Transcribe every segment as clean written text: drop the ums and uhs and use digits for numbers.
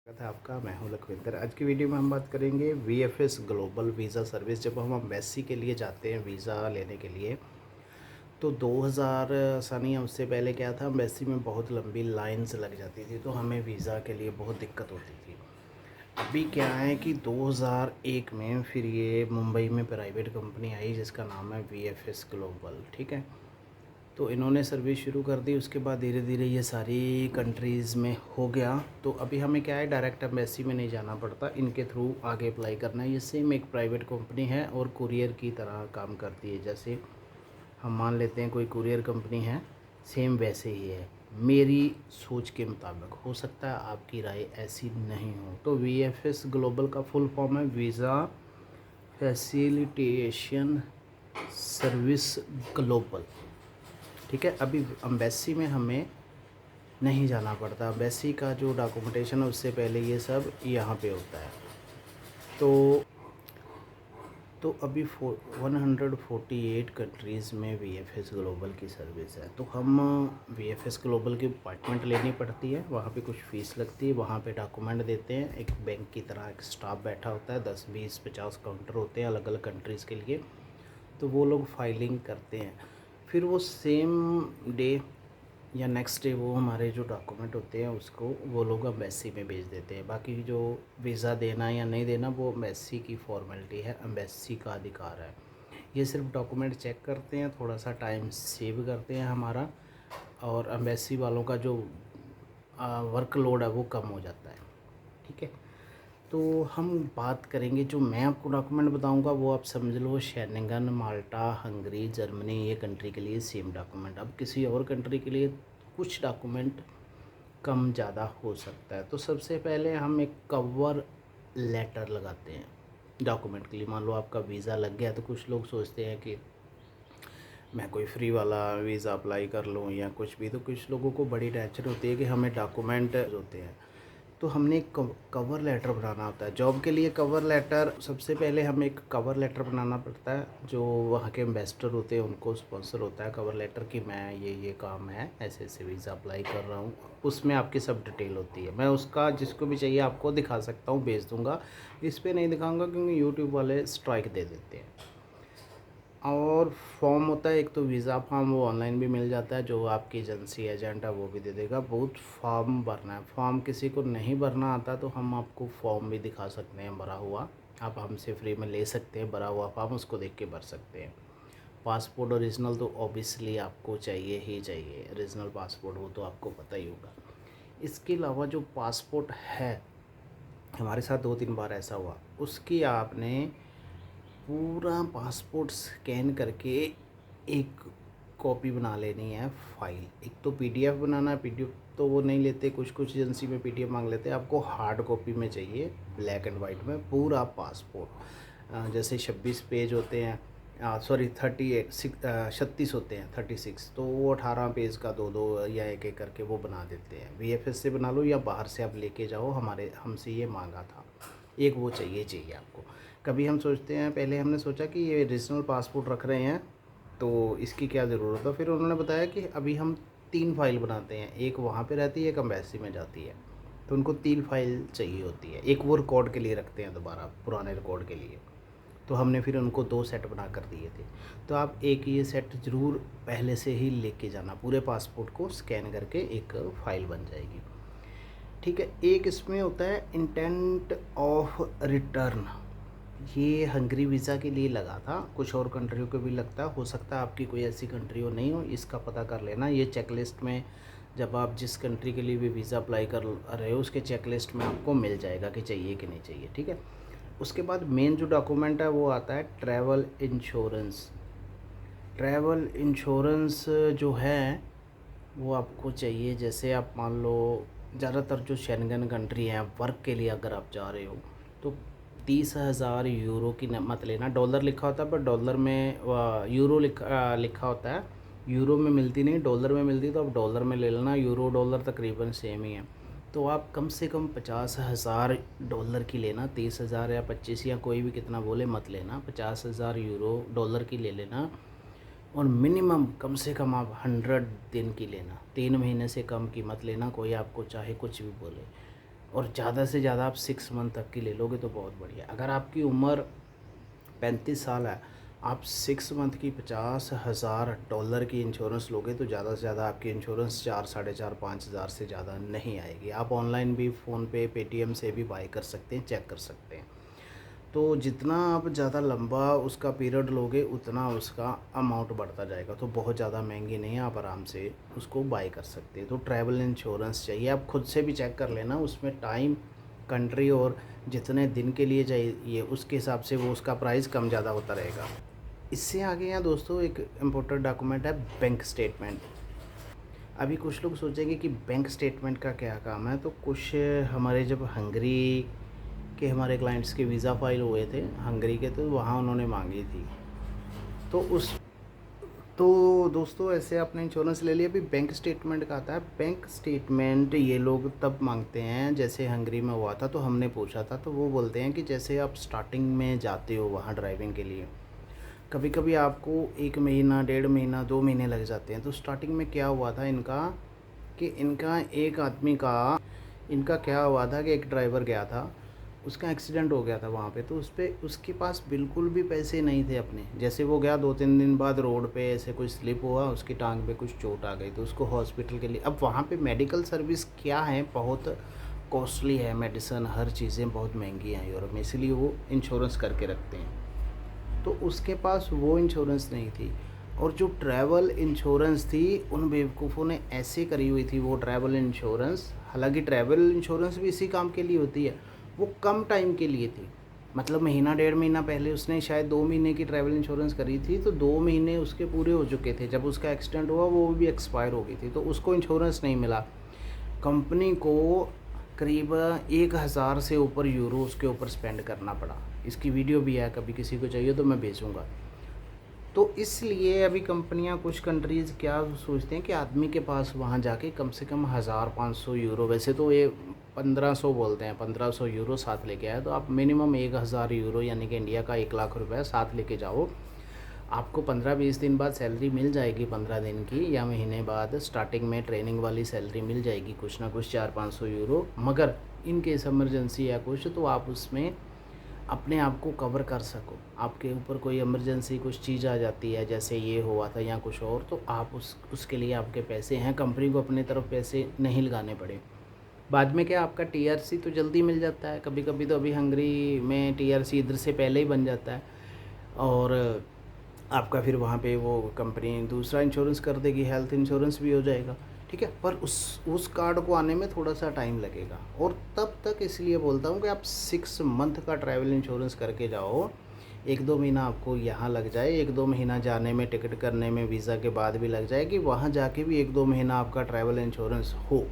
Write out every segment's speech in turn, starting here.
स्वागत है आपका। मैं हूं लखविंदर। आज की वीडियो में हम बात करेंगे वीएफएस ग्लोबल वीज़ा सर्विस। जब हम एम्बेसी के लिए जाते हैं वीज़ा लेने के लिए, तो 2000 ऐसा नहीं है, उससे पहले क्या था, एम्बेसी में बहुत लंबी लाइंस लग जाती थी, तो हमें वीज़ा के लिए बहुत दिक्कत होती थी। अभी क्या है कि 2001 में फिर ये मुंबई में प्राइवेट कंपनी आई जिसका नाम है वीएफएस ग्लोबल। ठीक है, तो इन्होंने सर्विस शुरू कर दी। उसके बाद धीरे धीरे ये सारी कंट्रीज़ में हो गया। तो अभी हमें क्या है, डायरेक्ट एम्बेसी में नहीं जाना पड़ता, इनके थ्रू आगे अप्लाई करना है। ये सेम एक प्राइवेट कंपनी है और कुरियर की तरह काम करती है। जैसे हम मान लेते हैं कोई कुरियर कंपनी है, सेम वैसे ही है मेरी सोच के मुताबिक। हो सकता है आपकी राय ऐसी नहीं हो। तो वीएफएस ग्लोबल का फुल फॉर्म है वीज़ा फैसिलिटेशन सर्विस ग्लोबल। ठीक है, अभी अम्बेसी में हमें नहीं जाना पड़ता। अम्बेसी का जो डॉक्यूमेंटेशन है उससे पहले ये सब यहाँ पे होता है। तो अभी 148 कंट्रीज़ में वीएफएस ग्लोबल की सर्विस है। तो हम वीएफएस ग्लोबल की अपॉइंटमेंट लेनी पड़ती है, वहाँ पे कुछ फ़ीस लगती है, वहाँ पे डॉक्यूमेंट देते हैं। एक बैंक की तरह एक स्टाफ बैठा होता है, 10 20 50 काउंटर होते हैं अलग अलग कंट्रीज़ के लिए। तो वो लोग फाइलिंग करते हैं, फिर वो सेम डे या नेक्स्ट डे वो हमारे जो डॉक्यूमेंट होते हैं उसको वो लोग एम्बेसी में भेज देते हैं। बाकी जो वीज़ा देना या नहीं देना वो एम्बेसी की फॉर्मेलिटी है, एम्बेसी का अधिकार है। ये सिर्फ डॉक्यूमेंट चेक करते हैं, थोड़ा सा टाइम सेव करते हैं हमारा, और एम्बेसी वालों का जो वर्कलोड है वो कम हो जाता है। ठीक है, तो हम बात करेंगे, जो मैं आपको डॉक्यूमेंट बताऊंगा वो आप समझ लो शेंगन, माल्टा, हंगरी, जर्मनी, ये कंट्री के लिए सेम डॉक्यूमेंट। अब किसी और कंट्री के लिए कुछ डॉक्यूमेंट कम ज़्यादा हो सकता है। तो सबसे पहले हम एक कवर लेटर लगाते हैं डॉक्यूमेंट के लिए। मान लो आपका वीज़ा लग गया, तो कुछ लोग सोचते हैं कि मैं कोई फ्री वाला वीज़ा अप्लाई कर लूँ या कुछ भी। तो कुछ लोगों को बड़ी टेंशन होती है कि हमें डॉक्यूमेंट होते हैं, तो हमने एक कवर लेटर बनाना होता है जॉब के लिए। कवर लेटर सबसे पहले हमें एक कवर लेटर बनाना पड़ता है, जो वहाँ के इन्वेस्टर होते हैं उनको स्पॉन्सर होता है कवर लेटर कि मैं ये काम है, ऐसे ऐसे वीज़ा अप्लाई कर रहा हूँ। उसमें आपकी सब डिटेल होती है। मैं उसका जिसको भी चाहिए आपको दिखा सकता हूँ, भेज दूँगा। इस पर नहीं दिखाऊँगा क्योंकि यूट्यूब वाले स्ट्राइक दे देते हैं। और फॉर्म होता है एक, तो वीज़ा फॉर्म वो ऑनलाइन भी मिल जाता है, जो आपकी एजेंसी एजेंट है वो भी दे देगा। बहुत फॉर्म भरना है। फॉर्म किसी को नहीं भरना आता तो हम आपको फॉर्म भी दिखा सकते हैं भरा हुआ, आप हमसे फ्री में ले सकते हैं भरा हुआ फॉर्म, उसको देख के भर सकते हैं। पासपोर्ट ओरिजिनल तो ऑब्वियसली आपको चाहिए ही चाहिए, ओरिजिनल पासपोर्ट, वो तो आपको पता ही होगा। इसके अलावा जो पासपोर्ट है, हमारे साथ 2 3 बार ऐसा हुआ, उसकी आपने पूरा पासपोर्ट स्कैन करके एक कॉपी बना लेनी है फाइल। एक तो पीडीएफ बनाना है, पीडीएफ तो वो नहीं लेते, कुछ कुछ एजेंसी में पीडीएफ मांग लेते हैं। आपको हार्ड कॉपी में चाहिए, ब्लैक एंड वाइट में पूरा पासपोर्ट। जैसे 26 पेज होते हैं, सॉरी 36 होते हैं, 36, तो वो 18 पेज का 2 2 या एक एक करके वो बना देते हैं। वीएफएस से बना लो या बाहर से आप लेके जाओ, हमसे ये मांगा था। एक वो चाहिए आपको। कभी हम सोचते हैं, पहले हमने सोचा कि ये ओरिजिनल पासपोर्ट रख रहे हैं तो इसकी क्या ज़रूरत है। फिर उन्होंने बताया कि अभी हम 3 फाइल बनाते हैं, एक वहाँ पे रहती है, एक एम्बेसी में जाती है, तो उनको 3 फाइल चाहिए होती है। एक वो रिकॉर्ड के लिए रखते हैं, दोबारा पुराने रिकॉर्ड के लिए। तो हमने फिर उनको 2 सेट बना कर दिए थे। तो आप एक ये सेट ज़रूर पहले से ही लेके जाना, पूरे पासपोर्ट को स्कैन करके एक फ़ाइल बन जाएगी। ठीक है, एक इसमें होता है इंटेंट ऑफ रिटर्न। ये हंगरी वीज़ा के लिए लगा था, कुछ और कंट्रियों को भी लगता है, हो सकता है आपकी कोई ऐसी कंट्री हो नहीं हो, इसका पता कर लेना। ये चेकलिस्ट में जब आप जिस कंट्री के लिए भी वीज़ा अप्लाई कर रहे हो उसके चेकलिस्ट में आपको मिल जाएगा कि चाहिए कि नहीं चाहिए। ठीक है, उसके बाद मेन जो डॉक्यूमेंट है वो आता है ट्रैवल इंश्योरेंस। ट्रैवल इंश्योरेंस जो है वो आपको चाहिए। जैसे आप मान लो, ज़्यादातर जो शेंगन कंट्री हैं, वर्क के लिए अगर आप जा रहे हो तो 30,000 यूरो की मत लेना। डॉलर लिखा होता है पर डॉलर में यूरो लिखा होता है, यूरो में मिलती नहीं, डॉलर में मिलती, तो आप डॉलर में ले लेना। यूरो डॉलर तकरीबन सेम ही है। तो आप कम से कम 50,000 डॉलर की लेना, 30,000 या 25 या कोई भी कितना बोले मत लेना, 50,000 यूरो डॉलर की ले लेना। और मिनिमम कम से कम आप 100 दिन की लेना, 3 महीने से कम की मत लेना, कोई आपको चाहे कुछ भी बोले। और ज़्यादा से ज़्यादा आप 6 मंथ तक की ले लोगे तो बहुत बढ़िया। अगर आपकी उम्र 35 साल है, आप 6 मंथ की $50,000 की इंश्योरेंस लोगे तो ज़्यादा से ज़्यादा आपकी इंश्योरेंस 4 साढ़े 4 5,000 से ज़्यादा नहीं आएगी। आप ऑनलाइन भी फ़ोनपे पेटीएम से भी बाई कर सकते हैं, चेक कर सकते हैं। तो जितना आप ज़्यादा लंबा उसका पीरियड लोगे उतना उसका अमाउंट बढ़ता जाएगा। तो बहुत ज़्यादा महंगी नहीं है, आप आराम से उसको बाय कर सकते हैं। तो ट्रैवल इंश्योरेंस चाहिए, आप खुद से भी चेक कर लेना, उसमें टाइम, कंट्री और जितने दिन के लिए चाहिए उसके हिसाब से वो उसका प्राइस कम ज़्यादा होता रहेगा। इससे आगे यहाँ दोस्तों एक इम्पोर्टेंट डॉक्यूमेंट है बैंक स्टेटमेंट। अभी कुछ लोग सोचेंगे कि बैंक स्टेटमेंट का क्या काम है। तो कुछ हमारे जब हंगरी के हमारे क्लाइंट्स के वीज़ा फाइल हुए थे हंगरी के, तो वहाँ उन्होंने मांगी थी। तो उस तो दोस्तों ऐसे आपने इंश्योरेंस ले लिया। अभी बैंक स्टेटमेंट का आता है। बैंक स्टेटमेंट ये लोग तब मांगते हैं, जैसे हंगरी में हुआ था तो हमने पूछा था, तो वो बोलते हैं कि जैसे आप स्टार्टिंग में जाते हो वहाँ ड्राइविंग के लिए, कभी कभी आपको 1 महीना 1.5 महीना 2 महीने लग जाते हैं। तो स्टार्टिंग में क्या हुआ था इनका कि इनका एक आदमी का इनका क्या हुआ था कि एक ड्राइवर गया था, उसका एक्सीडेंट हो गया था वहाँ पे। तो उसके पास बिल्कुल भी पैसे नहीं थे अपने। जैसे वो गया 2-3 दिन बाद रोड पे ऐसे कोई स्लिप हुआ, उसकी टांग पे कुछ चोट आ गई, तो उसको हॉस्पिटल के लिए, अब वहाँ पे मेडिकल सर्विस क्या है, बहुत कॉस्टली है, मेडिसिन हर चीज़ें बहुत महंगी हैं यूरोप में, इसलिए वो इंश्योरेंस करके रखते हैं। तो उसके पास वो इंश्योरेंस नहीं थी। और जो ट्रैवल इंश्योरेंस थी उन बेवकूफ़ों ने ऐसे करी हुई थी वो ट्रैवल इंश्योरेंस, हालांकि ट्रैवल इंश्योरेंस भी इसी काम के लिए होती है, वो कम टाइम के लिए थी। मतलब महीना 1.5 महीना पहले उसने शायद 2 महीने की ट्रैवल इंश्योरेंस करी थी, तो 2 महीने उसके पूरे हो चुके थे जब उसका एक्सीडेंट हुआ, वो भी एक्सपायर हो गई थी, तो उसको इंश्योरेंस नहीं मिला। कंपनी को करीब 1,000 से ऊपर यूरो उसके ऊपर स्पेंड करना पड़ा। इसकी वीडियो भी है, कभी किसी को चाहिए तो मैं भेजूँगा। तो इसलिए अभी कंपनियां कुछ कंट्रीज़ क्या सोचते हैं कि आदमी के पास वहाँ जाके कम से कम 1,500 यूरो, वैसे तो ये 1,500 बोलते हैं, 1,500 यूरो साथ लेके आए, तो आप मिनिमम 1,000 यूरो यानी कि इंडिया का 1 लाख रुपये साथ लेके जाओ। आपको 15-20 दिन बाद सैलरी मिल जाएगी, 15 दिन की या महीने बाद स्टार्टिंग में ट्रेनिंग वाली सैलरी मिल जाएगी, कुछ ना कुछ 400-500 यूरो। मगर इन केस इमरजेंसी या कुछ तो आप उसमें अपने आप को कवर कर सको। आपके ऊपर कोई इमरजेंसी कुछ चीज़ आ जाती है, जैसे ये हुआ था या कुछ और, तो आप उसके लिए आपके पैसे हैं, कंपनी को अपनी तरफ पैसे नहीं लगाने पड़े। बाद में क्या आपका टीआरसी तो जल्दी मिल जाता है, कभी कभी तो अभी हंगरी में टीआरसी इधर से पहले ही बन जाता है, और आपका फिर वहाँ पे वो कंपनी दूसरा इंश्योरेंस कर देगी, हेल्थ इंश्योरेंस भी हो जाएगा, ठीक है। पर उस कार्ड को आने में थोड़ा सा टाइम लगेगा। और तब तक इसलिए बोलता हूँ कि आप 6 मंथ का ट्रैवल इंश्योरेंस करके जाओ। 1-2 महीना आपको यहाँ लग जाए, 1-2 महीना जाने में, टिकट करने में, वीज़ा के बाद भी लग जाए, कि वहाँ जाके भी 1-2 महीना आपका ट्रैवल इंश्योरेंस हो,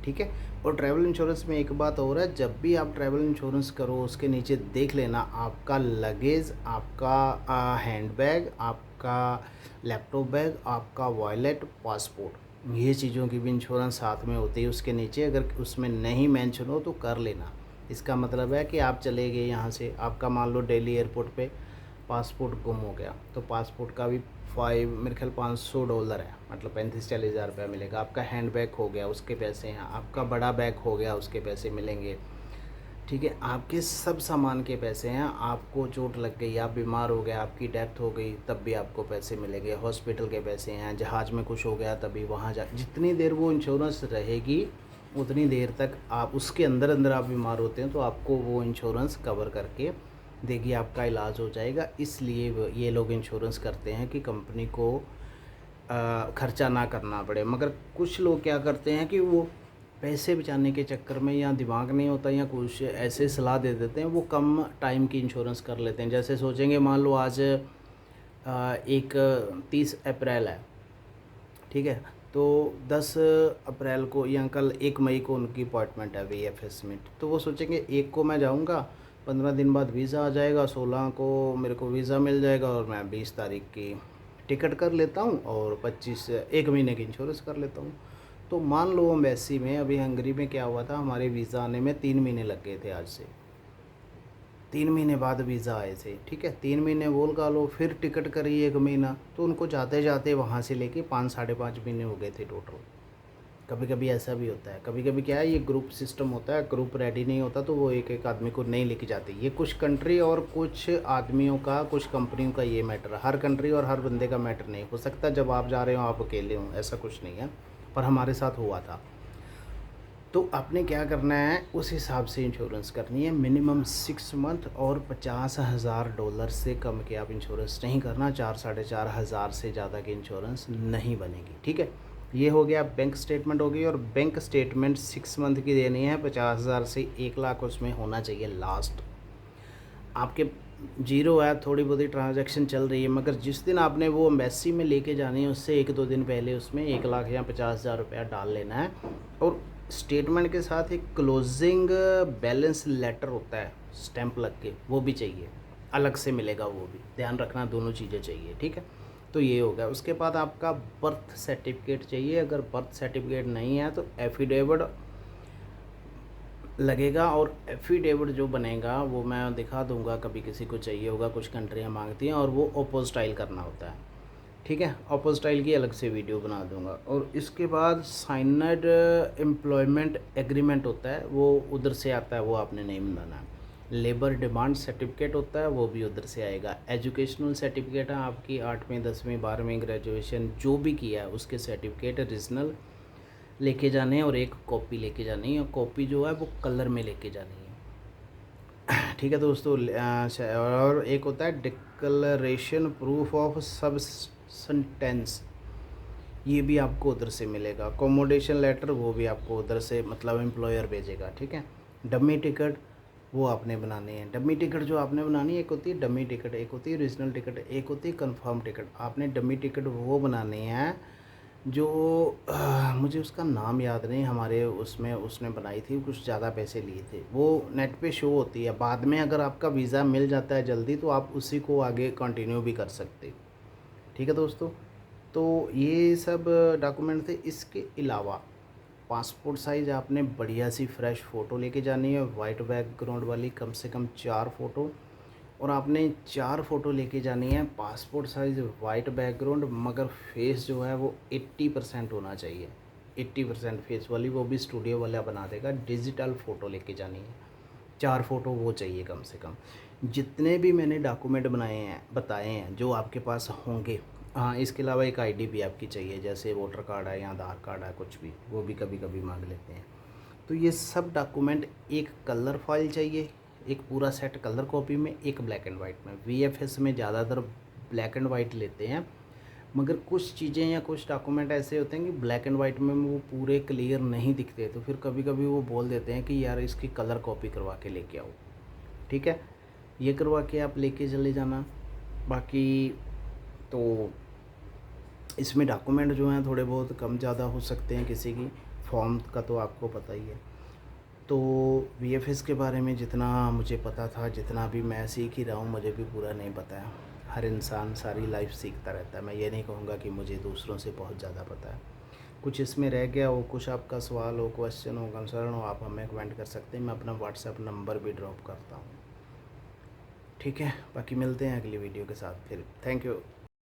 ठीक है। और ट्रैवल इंश्योरेंस में एक बात और है, जब भी आप ट्रैवल इंश्योरेंस करो उसके नीचे देख लेना आपका लगेज, आपका हैंडबैग, आपका लैपटॉप बैग, आपका वॉलेट, पासपोर्ट, ये चीज़ों की भी इंश्योरेंस साथ में होती है उसके नीचे। अगर उसमें नहीं मेंशन हो तो कर लेना। इसका मतलब है कि आप चले गए यहाँ से, आपका मान लो दिल्ली एयरपोर्ट पे पासपोर्ट गुम हो गया, तो पासपोर्ट का भी मेरे ख्याल $500 है, मतलब 35-40 हज़ार रुपया मिलेगा। आपका हैंड बैग हो गया उसके पैसे हैं, आपका बड़ा बैग हो गया उसके पैसे मिलेंगे, ठीक है। आपके सब सामान के पैसे हैं। आपको चोट लग गई, आप बीमार हो गए, आपकी डेथ हो गई, तब भी आपको पैसे मिलेंगे। हॉस्पिटल के पैसे हैं, जहाज़ में कुछ हो गया तभी वहाँ जा, जितनी देर वो इंश्योरेंस रहेगी उतनी देर तक आप उसके अंदर अंदर आप बीमार होते हैं तो आपको वो इंश्योरेंस कवर करके देगी, आपका इलाज हो जाएगा। इसलिए ये लोग इंश्योरेंस करते हैं कि कंपनी को खर्चा ना करना पड़े। मगर कुछ लोग क्या करते हैं कि वो पैसे बचाने के चक्कर में, या दिमाग नहीं होता या कुछ ऐसे सलाह दे देते हैं, वो कम टाइम की इंश्योरेंस कर लेते हैं। जैसे सोचेंगे मान लो आज एक 30 अप्रैल है, ठीक है, तो 10 अप्रैल को या कल 1 मई को उनकी अपॉइंटमेंट है वीएफएस में, तो वो सोचेंगे 1 को मैं जाऊंगा, 15 दिन बाद वीज़ा आ जाएगा, 16 को मेरे को वीज़ा मिल जाएगा और मैं 20 तारीख की टिकट कर लेता हूँ और 1 महीने की इंश्योरेंस कर लेता हूँ। तो मान लो एम्बेसी में, अभी हंगरी में क्या हुआ था, हमारे वीज़ा आने में 3 महीने लग गए थे आज से, 3 महीने बाद वीज़ा आए थे, ठीक है। 3 महीने बोल का लो, फिर टिकट करी 1 महीना, तो उनको जाते जाते वहाँ से लेके 5 साढ़े 5 महीने हो गए थे टोटल। कभी कभी ऐसा भी होता है, कभी कभी क्या है, ये ग्रुप सिस्टम होता है, ग्रुप रेडी नहीं होता तो वो एक एक आदमी को नहीं लेके जाते। ये कुछ कंट्री और कुछ आदमियों का, कुछ कंपनियों का ये मैटर है। हर कंट्री और हर बंदे का मैटर नहीं हो सकता। जब आप जा रहे हो आप अकेले हो, ऐसा कुछ नहीं है, पर हमारे साथ हुआ था। तो आपने क्या करना है, उस हिसाब से इंश्योरेंस करनी है। मिनिमम 6 मंथ और $50,000 से कम के आप इंश्योरेंस नहीं करना। 4-4.5 हज़ार से ज़्यादा की इंश्योरेंस नहीं बनेगी, ठीक है। ये हो गया, बैंक स्टेटमेंट हो गई। और बैंक स्टेटमेंट 6 मंथ की देनी है। 50,000 से 1 लाख उसमें होना चाहिए लास्ट। आपके जीरो है, थोड़ी बहुत ही ट्रांजैक्शन चल रही है, मगर जिस दिन आपने वो एम्बेसी में लेके जानी है उससे 1-2 दिन पहले उसमें 1 लाख या 50,000 रुपया डाल लेना है। और स्टेटमेंट के साथ एक क्लोजिंग बैलेंस लेटर होता है स्टैंप लग के, वो भी चाहिए, अलग से मिलेगा, वो भी ध्यान रखना, दोनों चीज़ें चाहिए, ठीक है। तो ये हो गया। उसके बाद आपका बर्थ सर्टिफिकेट चाहिए। अगर बर्थ सर्टिफिकेट नहीं है तो एफिडेविट लगेगा। और एफिडेविट जो बनेगा वो मैं दिखा दूंगा, कभी किसी को चाहिए होगा, कुछ कंट्रियां मांगती हैं, और वो ओपोस्टाइल करना होता है, ठीक है। ओपोस्टाइल की अलग से वीडियो बना दूंगा। और इसके बाद साइनड एम्प्लॉयमेंट एग्रीमेंट होता है, वो उधर से आता है, वो आपने नहीं बनाना है। लेबर डिमांड सर्टिफिकेट होता है, वो भी उधर से आएगा। एजुकेशनल सर्टिफिकेट है आपकी 8वीं 10वीं 12वीं ग्रेजुएशन जो भी किया है उसके सर्टिफिकेट ओरिजिनल लेके जाने हैं, और एक कॉपी लेके जानी है। और कॉपी जो है वो कलर में लेके जानी है, ठीक है दोस्तों। और एक होता है डिक्लेरेशन प्रूफ ऑफ सबसिस्टेंस, ये भी आपको उधर से मिलेगा। अकोमोडेशन लेटर वो भी आपको उधर से, मतलब एम्प्लॉयर भेजेगा, ठीक है। डमी टिकट वो आपने बनानी है। डमी टिकट जो आपने बनानी है, एक होती है डमी टिकट, एक होती है ओरिजिनल टिकट, एक होती है कंफर्म टिकट। आपने डमी टिकट वो बनानी है जो मुझे उसका नाम याद नहीं, हमारे उसमें उसने बनाई थी, कुछ ज़्यादा पैसे लिए थे। वो नेट पे शो होती है। बाद में अगर आपका वीज़ा मिल जाता है जल्दी तो आप उसी को आगे कंटिन्यू भी कर सकते, ठीक है दोस्तों। तो ये सब डॉक्यूमेंट थे। इसके अलावा पासपोर्ट साइज़ आपने बढ़िया सी फ्रेश फ़ोटो लेके जानी है, वाइट बैकग्राउंड वाली, कम से कम 4 फ़ोटो। और आपने 4 फ़ोटो लेके जानी है, पासपोर्ट साइज़ वाइट बैकग्राउंड, मगर फेस जो है वो 80% होना चाहिए। 80% फेस वाली, वो भी स्टूडियो वाला बना देगा। डिजिटल फ़ोटो लेके जानी है, 4 फ़ोटो वो चाहिए कम से कम। जितने भी मैंने डॉक्यूमेंट बताए हैं जो आपके पास होंगे। हाँ, इसके अलावा एक आईडी भी आपकी चाहिए, जैसे वोटर कार्ड है या आधार कार्ड है, कुछ भी, वो भी कभी कभी मांग लेते हैं। तो ये सब डॉक्यूमेंट, एक कलर फाइल चाहिए, एक पूरा सेट कलर कॉपी में, एक ब्लैक एंड वाइट में। वीएफएस में ज़्यादातर ब्लैक एंड वाइट लेते हैं, मगर कुछ चीज़ें या कुछ डॉक्यूमेंट ऐसे होते हैं कि ब्लैक एंड वाइट में वो पूरे क्लियर नहीं दिखते, तो फिर कभी कभी वो बोल देते हैं कि यार इसकी कलर कॉपी करवा के लेके आओ, ठीक है। ये करवा के आप लेके चले जाना। बाकी तो इसमें डॉक्यूमेंट जो हैं थोड़े बहुत कम ज़्यादा हो सकते हैं किसी की, फॉर्म का तो आपको पता ही है। तो वीएफएस के बारे में जितना मुझे पता था, जितना भी मैं सीख ही रहा हूँ, मुझे भी पूरा नहीं पता है। हर इंसान सारी लाइफ सीखता रहता है। मैं ये नहीं कहूँगा कि मुझे दूसरों से बहुत ज़्यादा पता है। कुछ इसमें रह गया हो, कुछ आपका सवाल हो, क्वेश्चन हो, कंसर्न हो, आप हमें कमेंट कर सकते हैं। मैं अपना व्हाट्सएप नंबर भी ड्रॉप करता हूँ, ठीक है। बाकी मिलते हैं अगली वीडियो के साथ फिर। Thank you.